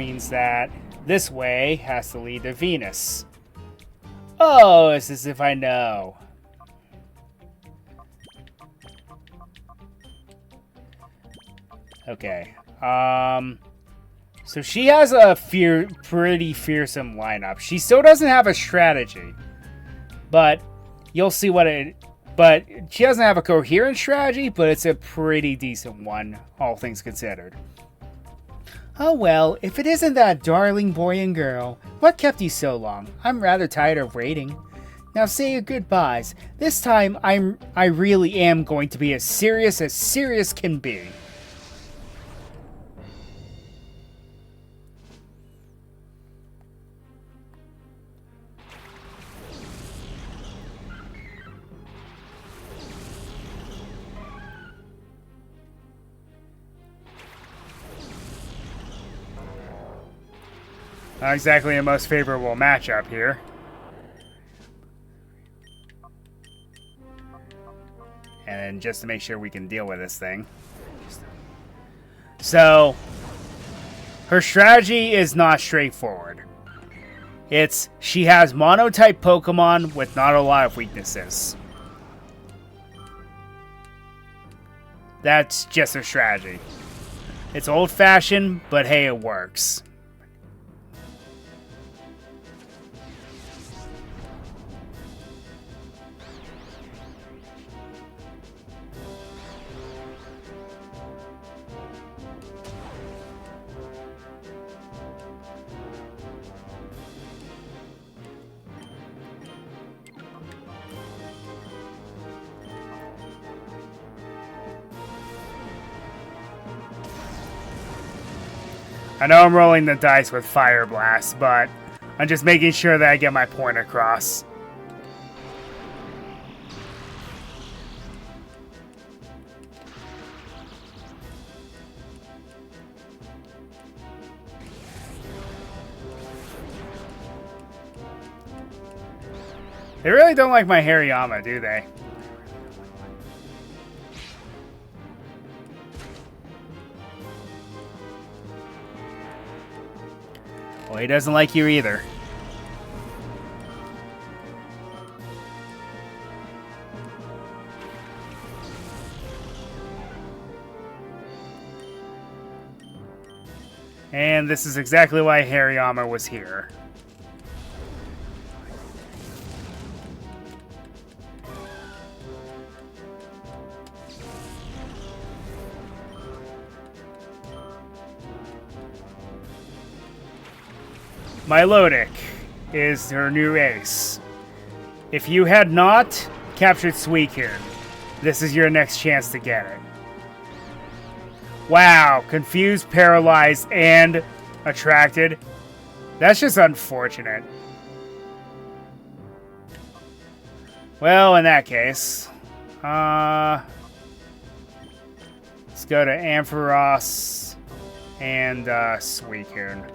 means that this way has to lead to Venus. Oh, it's as if I know. Okay. So she has a pretty fearsome lineup. She still doesn't have a strategy. But you'll see what it... But she doesn't have a coherent strategy, but it's a pretty decent one, all things considered. Oh well, if it isn't that darling boy and girl, what kept you so long? I'm rather tired of waiting. Now say your goodbyes. This time I really am going to be as serious can be. Not exactly the most favorable matchup here. And just to make sure we can deal with this thing. So, her strategy is not straightforward. She has mono-type Pokemon with not a lot of weaknesses. That's just her strategy. It's old-fashioned, but hey, it works. I know I'm rolling the dice with Fire Blast, but I'm just making sure that I get my point across. They really don't like my Hariyama, do they? Well, he doesn't like you either. And this is exactly why Hariyama was here. Milotic is her new ace. If you had not captured Suicune, this is your next chance to get it. Wow, confused, paralyzed, and attracted. That's just unfortunate. Well, in that case, let's go to Ampharos and Suicune.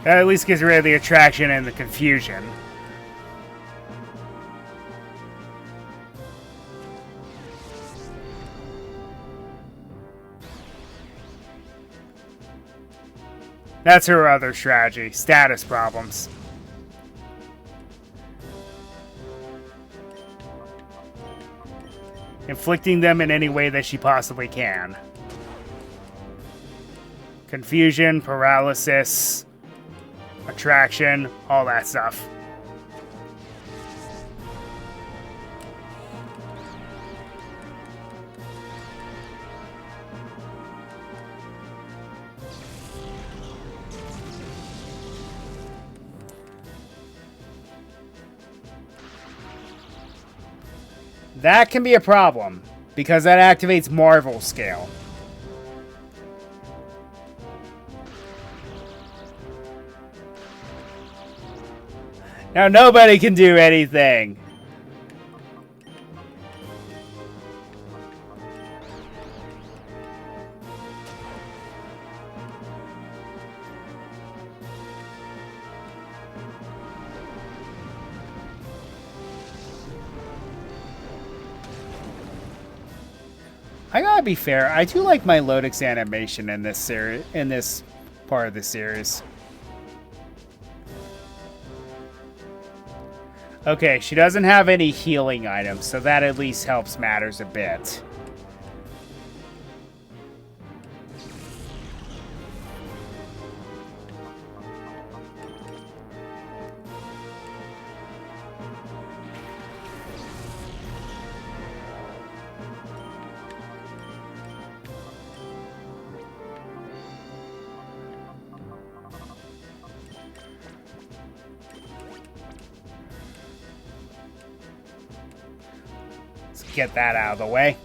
That at least gets rid of the attraction and the confusion. That's her other strategy, status problems. Inflicting them in any way that she possibly can. Confusion, paralysis, attraction, all that stuff. That can be a problem, because that activates Marvel Scale. Now nobody can do anything. I gotta be fair, I do like my Lodix animation in this series, in this part of the series. Okay, she doesn't have any healing items, so that at least helps matters a bit. Get that out of the way.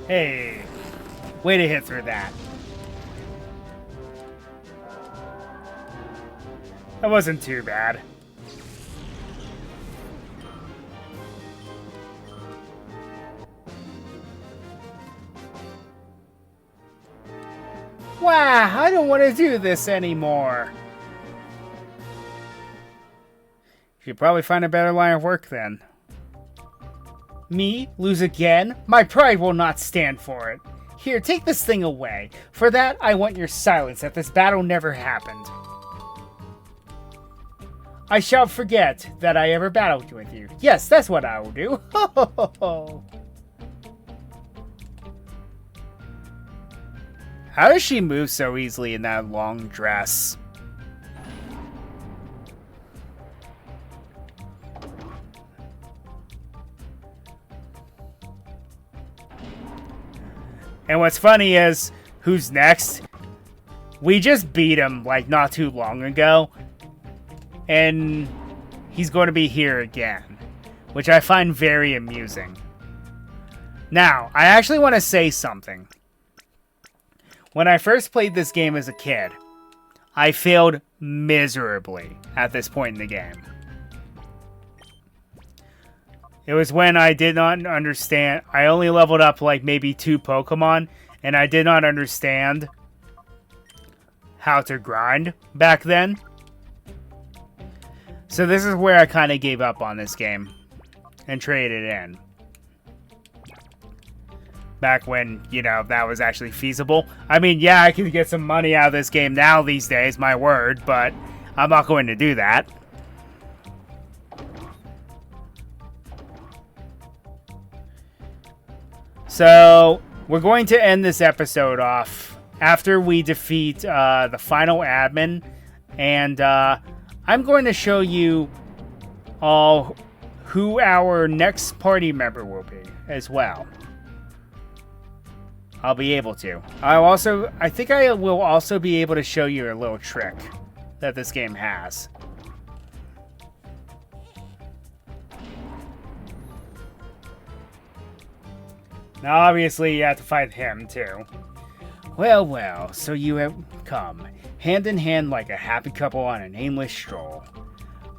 Hey, way to hit through that. That wasn't too bad. Wow, I don't want to do this anymore. You should probably find a better line of work then. Me? Lose again? My pride will not stand for it. Here, take this thing away. For that, I want your silence that this battle never happened. I shall forget that I ever battled with you. Yes, that's what I will do. Ho ho ho ho. How does she move so easily in that long dress? And what's funny is, who's next? We just beat him, like, not too long ago. And he's going to be here again. Which I find very amusing. Now, I actually want to say something. When I first played this game as a kid, I failed miserably at this point in the game. It was when I did not understand. I only leveled up like maybe 2 Pokemon, and I did not understand how to grind back then. So this is where I kind of gave up on this game and traded in. Back when, you know, that was actually feasible. I mean, yeah, I can get some money out of this game now these days, my word, but I'm not going to do that. So, we're going to end this episode off after we defeat the final admin, and I'm going to show you all who our next party member will be as well. I'll be able to. I think I will also be able to show you a little trick that this game has. Now, obviously, you have to fight him, too. Well, well, so you have come, hand in hand like a happy couple on an aimless stroll.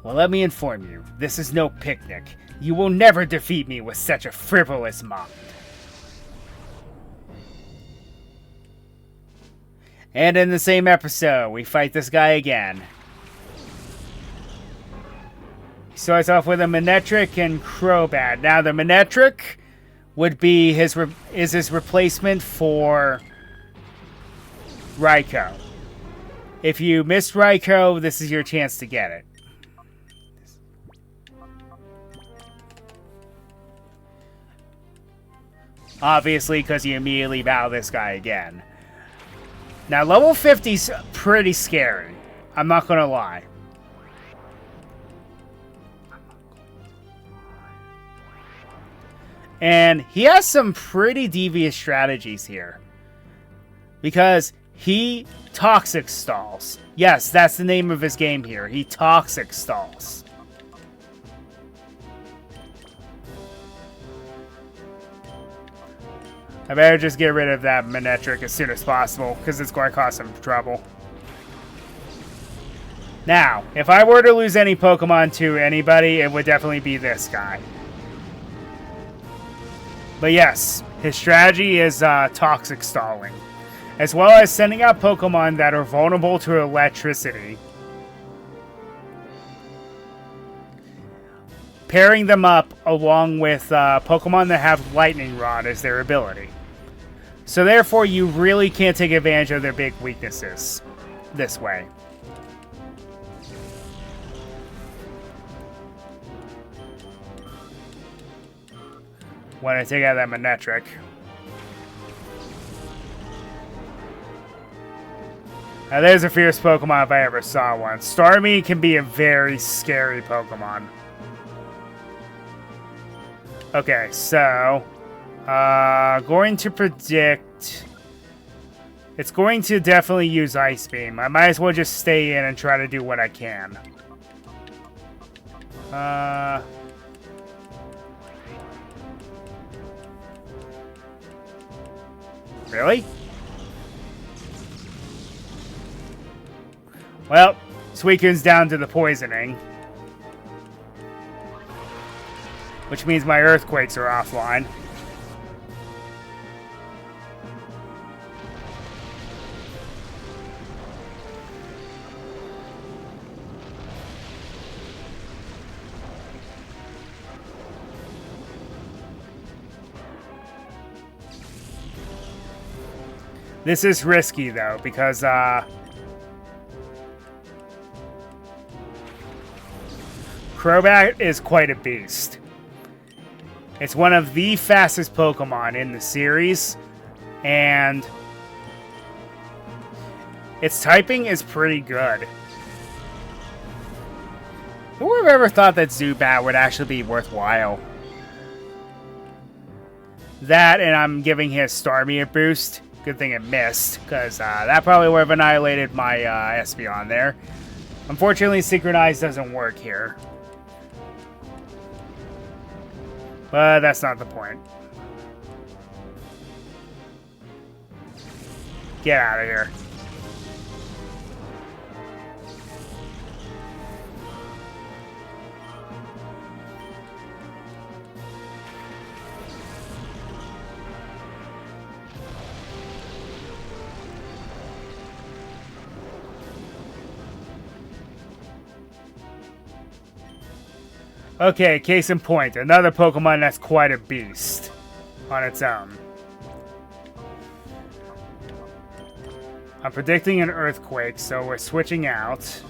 Well, let me inform you, this is no picnic. You will never defeat me with such a frivolous mind. And in the same episode, we fight this guy again. He starts off with a Manectric and Crobat. Now, the Manectric would be his replacement for Raikou. If you missed Raikou, this is your chance to get it. Obviously, because you immediately battle this guy again. Now, level 50's pretty scary. I'm not going to lie. And he has some pretty devious strategies here. Because he toxic stalls. Yes, that's the name of his game here. He toxic stalls. I better just get rid of that Manectric as soon as possible, because it's going to cause some trouble. Now, if I were to lose any Pokemon to anybody, it would definitely be this guy. But yes, his strategy is toxic stalling, as well as sending out Pokemon that are vulnerable to electricity. Pairing them up along with Pokemon that have Lightning Rod as their ability. So therefore, you really can't take advantage of their big weaknesses this way. When I take out that Manectric. Now there's a fierce Pokemon if I ever saw one. Starmie can be a very scary Pokemon. Okay, so... going to predict... It's going to definitely use Ice Beam. I might as well just stay in and try to do what I can. Really? Well, Suicune's down to the poisoning. Which means my Earthquakes are offline. This is risky, though, because, Crobat is quite a beast. It's one of the fastest Pokemon in the series, and its typing is pretty good. Who would have ever thought that Zubat would actually be worthwhile? That, and I'm giving his Starmie a boost. Good thing it missed, because that probably would have annihilated my Espeon there. Unfortunately, Synchronize doesn't work here. But that's not the point. Get out of here. Okay, case in point, another Pokemon that's quite a beast on its own. I'm predicting an Earthquake, so we're switching out.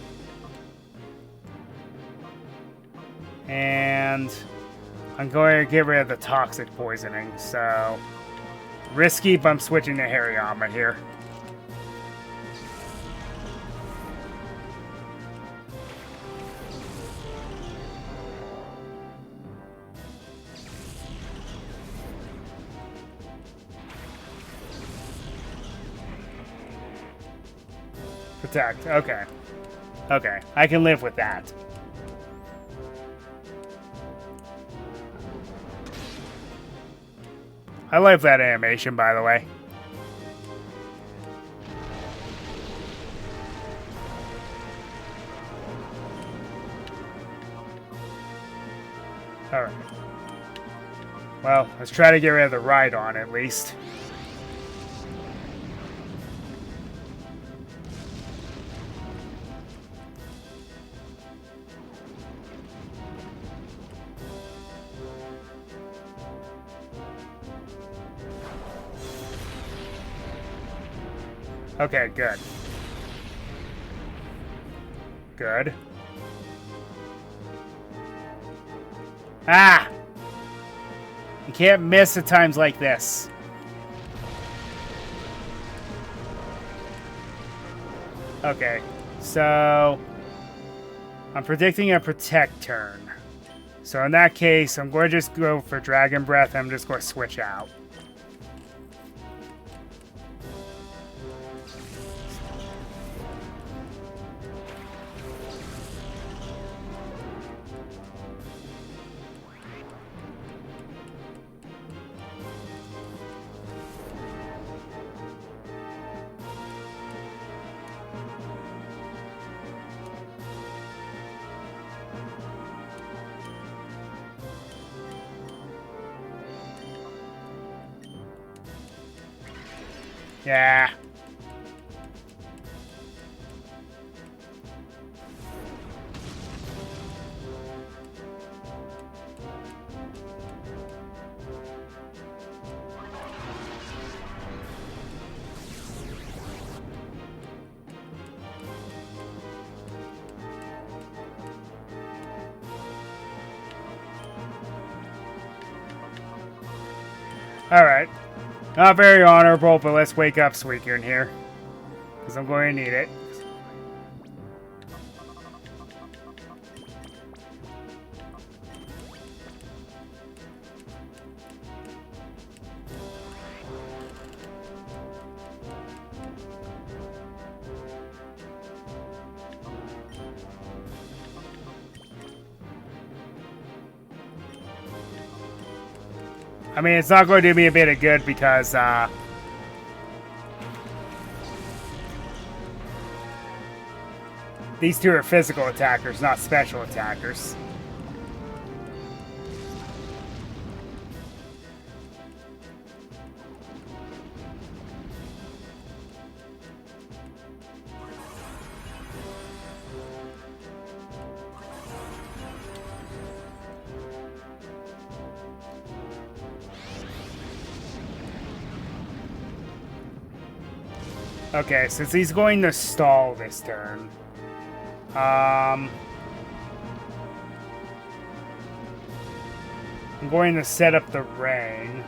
And I'm going to get rid of the Toxic Poisoning, so risky, but I'm switching to Hariyama here. Protect. Okay. Okay. I can live with that. I love that animation, by the way. Alright. Well, let's try to get rid of the Rhydon at least. Okay, good. Good. Ah! You can't miss at times like this. Okay, so I'm predicting a Protect turn. So in that case, I'm going to just go for Dragon Breath and I'm just going to switch out. Yeah. Alright. Not very honorable, but let's wake up Suicune here. Because I'm going to need it. I mean, it's not going to do me a bit of good because, these two are physical attackers, not special attackers. Okay, since he's going to stall this turn, I'm going to set up the rain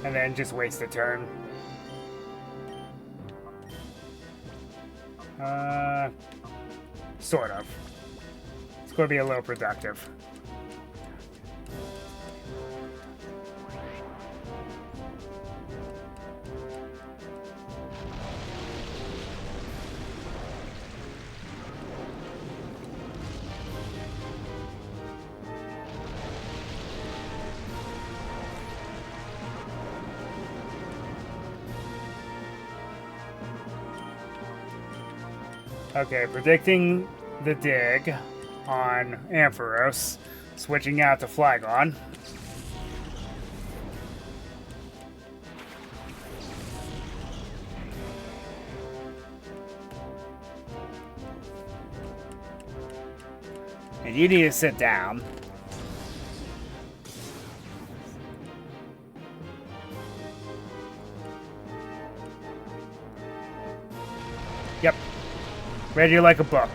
and then just waste a turn. Sort of. It's going to be a little productive. Okay, predicting the dig on Ampharos, switching out to Flygon. And you need to sit down. Yep. Read you like a book.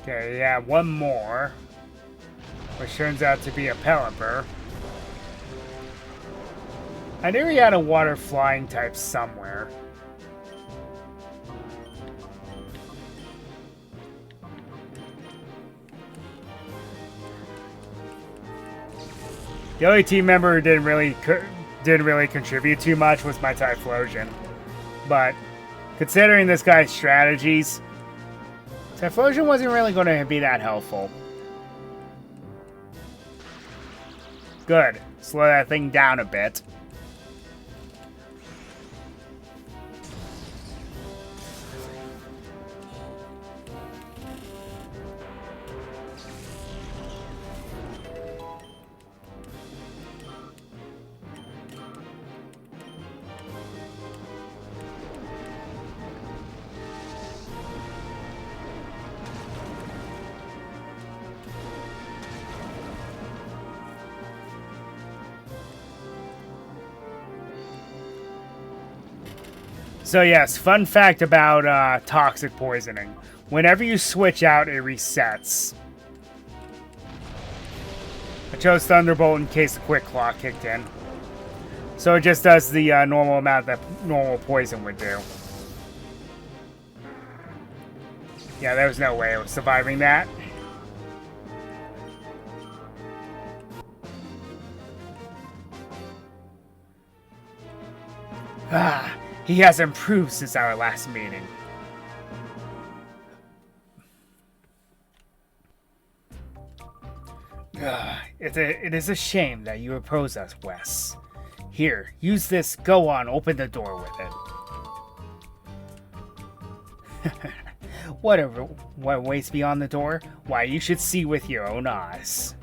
Okay, yeah, one more. Which turns out to be a Pelipper. I knew he had a water flying type somewhere. The only team member who didn't really contribute too much was my Typhlosion. But considering this guy's strategies, Typhlosion wasn't really going to be that helpful. Good. Slow that thing down a bit. So yes, fun fact about toxic poisoning. Whenever you switch out, it resets. I chose Thunderbolt in case the quick claw kicked in. So it just does the normal amount that normal poison would do. Yeah, there was no way I was surviving that. Ah, he has improved since our last meeting. It is a shame that you oppose us, Wes. Here, use this. Go on, open the door with it. What waits beyond the door? Why, you should see with your own eyes.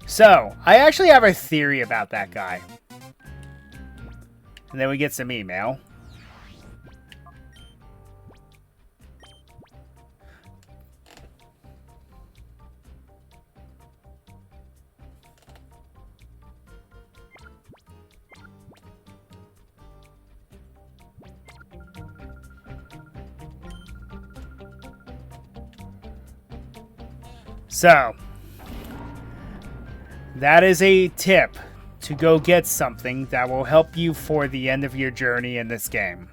So, I actually have a theory about that guy. And then we get some email. So, that is a tip to go get something that will help you for the end of your journey in this game.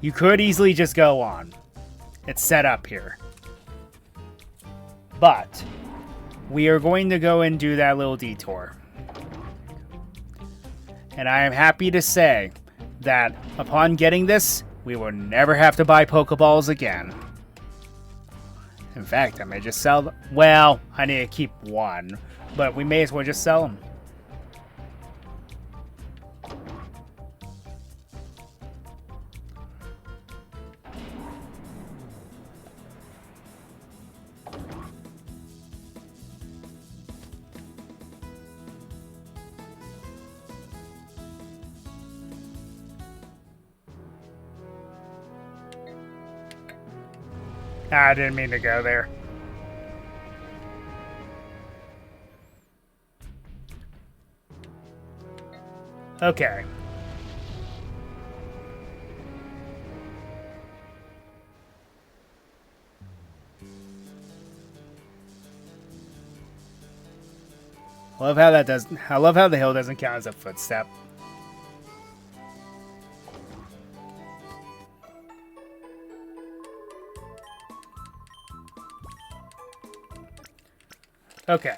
You could easily just go on. It's set up here. But we are going to go and do that little detour. And I am happy to say that upon getting this, we will never have to buy Pokeballs again. In fact, I may just sell them. Well, I need to keep one, but we may as well just sell them. I didn't mean to go there. Okay. I love how the hill doesn't count as a footstep. Okay.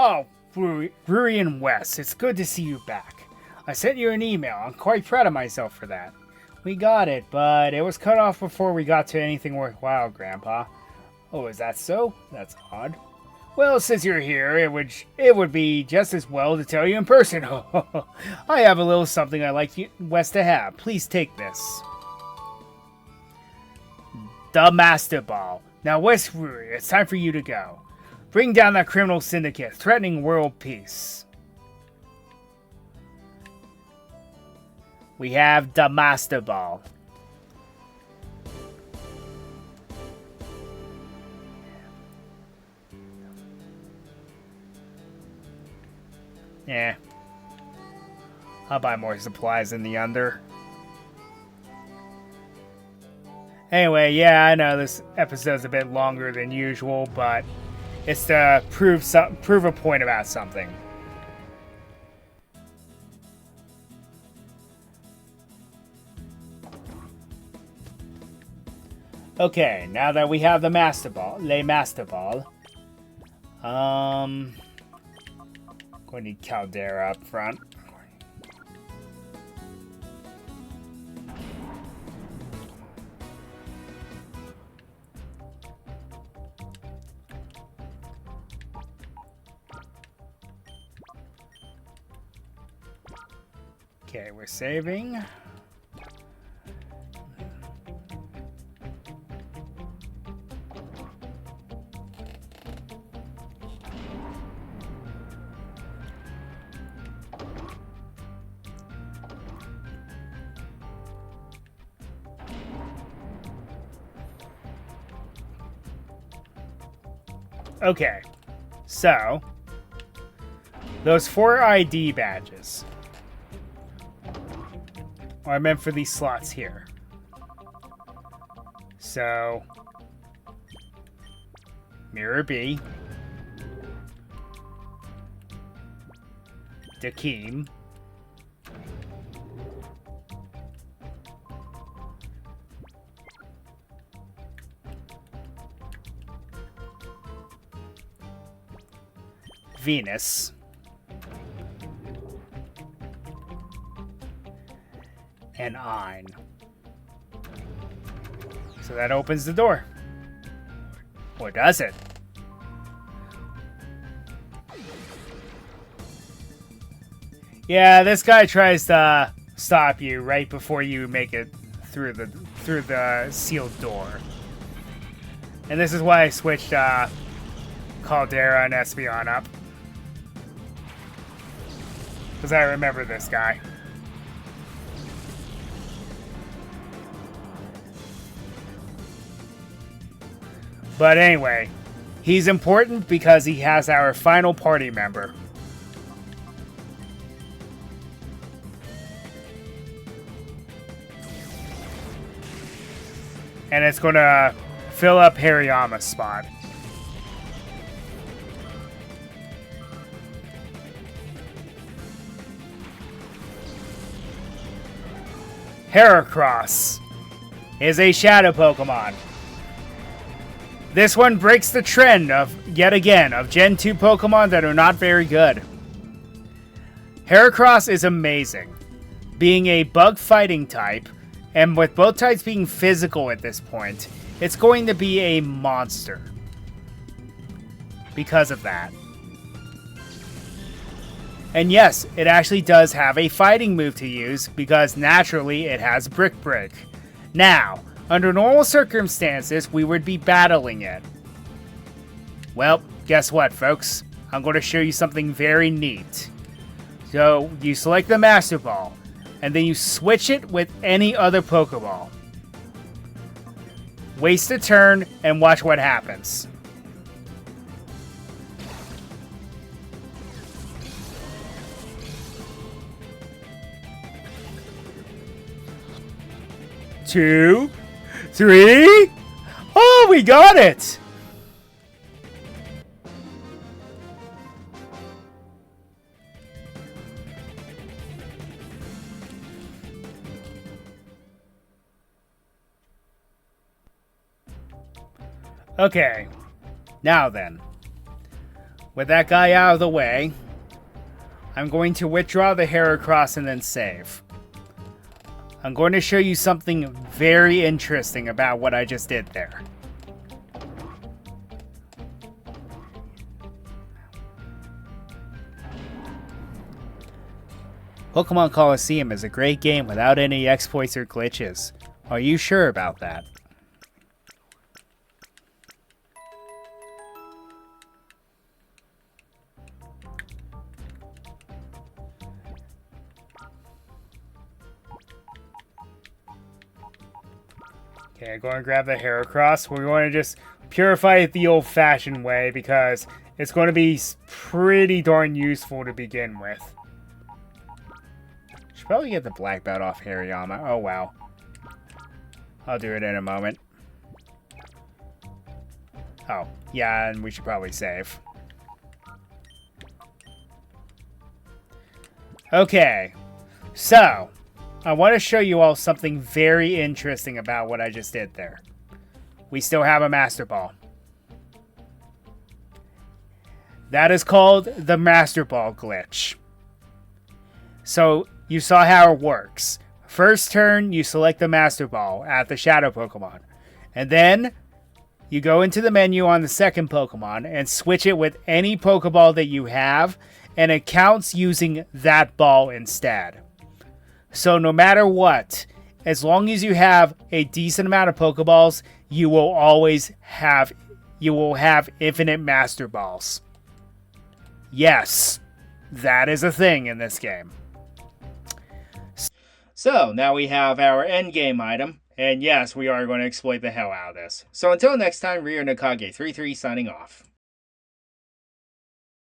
Oh, Brewery and Wes, it's good to see you back. I sent you an email. I'm quite proud of myself for that. We got it, but it was cut off before we got to anything worthwhile, Grandpa. Oh, is that so? That's odd. Well, since you're here, it would be just as well to tell you in person. I have a little something I'd like you, Wes, to have. Please take this. The Master Ball. Now, Wes Brewery, it's time for you to go. Bring down that criminal syndicate, threatening world peace. We have the Master Ball. Yeah. I'll buy more supplies in the under. Anyway, yeah, I know this episode's a bit longer than usual, but it's to prove a point about something. Okay, now that we have the Master Ball, going to need Caldera up front. Okay, we're saving. Okay, so those 4 ID badges are meant for these slots here. So, Mirror B, Dakeem, Venus, and Ein. So that opens the door. Or does it? Yeah, this guy tries to stop you right before you make it through the sealed door. And this is why I switched Caldera and Espeon up. Because I remember this guy. But anyway, he's important because he has our final party member. And it's going to fill up Hariyama's spot. Heracross is a shadow Pokemon. This one breaks the trend of, yet again, of Gen 2 Pokemon that are not very good. Heracross is amazing, being a bug fighting type, and with both types being physical at this point, it's going to be a monster. Because of that. And yes, it actually does have a fighting move to use, because naturally it has Brick Break. Now, under normal circumstances, we would be battling it. Well, guess what, folks? I'm going to show you something very neat. So, you select the Master Ball, and then you switch it with any other Pokeball. Waste a turn, and watch what happens. Two, three. Oh, we got it! Okay, now then, with that guy out of the way, I'm going to withdraw the Heracross and then save. I'm going to show you something very interesting about what I just did there. Pokemon Colosseum is a great game without any exploits or glitches. Are you sure about that? Okay, go and grab the Heracross. We're going to just purify it the old-fashioned way because it's going to be pretty darn useful to begin with. Should probably get the black belt off Hariyama. Oh, wow. I'll do it in a moment. Oh, yeah, and we should probably save. Okay, so I want to show you all something very interesting about what I just did there. We still have a Master Ball. That is called the Master Ball glitch. So you saw how it works. First turn, you select the Master Ball at the Shadow Pokemon. And then you go into the menu on the second Pokemon and switch it with any Pokeball that you have. And it counts using that ball instead. So no matter what, as long as you have a decent amount of Pokeballs, you will always have infinite Master Balls. Yes, that is a thing in this game. So now we have our end game item, and yes, we are going to exploit the hell out of this. So until next time, Ryo Nakage 33 signing off.